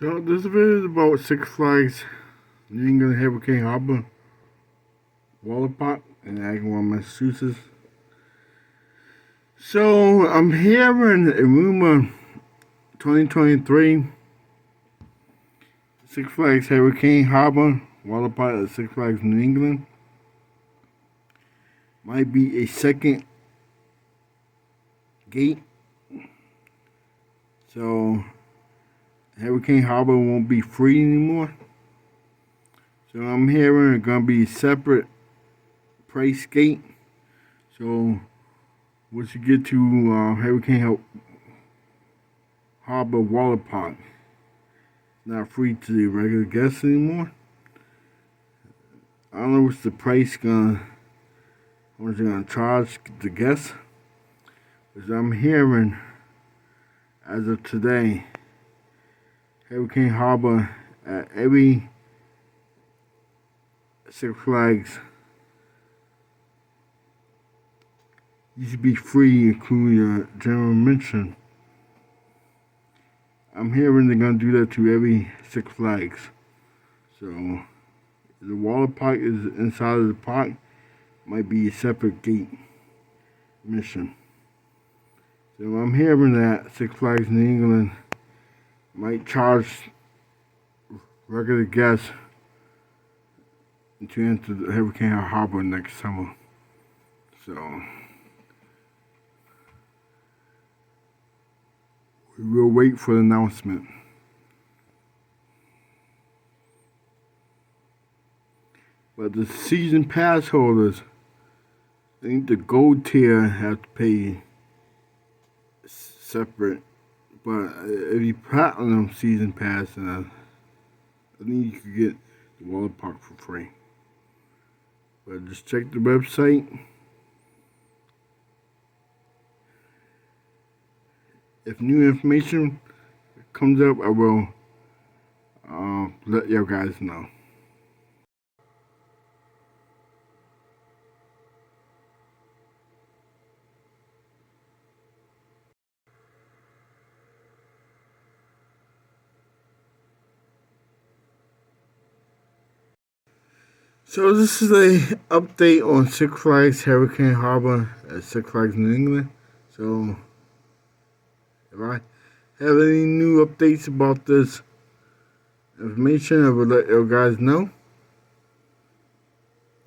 So this video is about Six Flags New England Hurricane Harbor Water Park in Agawam, Massachusetts. So I'm hearing a rumor 2023 Six Flags Hurricane Harbor Water Park at Six Flags New England might be a second gate. So Hurricane Harbor won't be free anymore. So I'm hearing it's gonna be a separate price gate. So once you get to Hurricane Harbor Water Park, it's not free to the regular guests anymore. I don't know what's the price how much they're gonna charge the guests. Because I'm hearing, as of today, Hurricane Harbor at every Six Flags used to be free, including general admission. I'm hearing they're gonna do that to every Six Flags. So the water park is inside of the park, might be a separate gate mission. So I'm hearing that Six Flags New England might charge regular guests to enter the Hurricane Harbor next summer. So we will wait for the announcement. But the season pass holders, I think the gold tier have to pay separate. But if you platinum season pass, I think you could get the water park for free. But just check the website. If new information comes up, I will let you guys know. So this is a update on Six Flags Hurricane Harbor at Six Flags New England. So if I have any new updates about this information, I will let you guys know.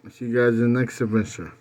I'll see you guys in the next adventure.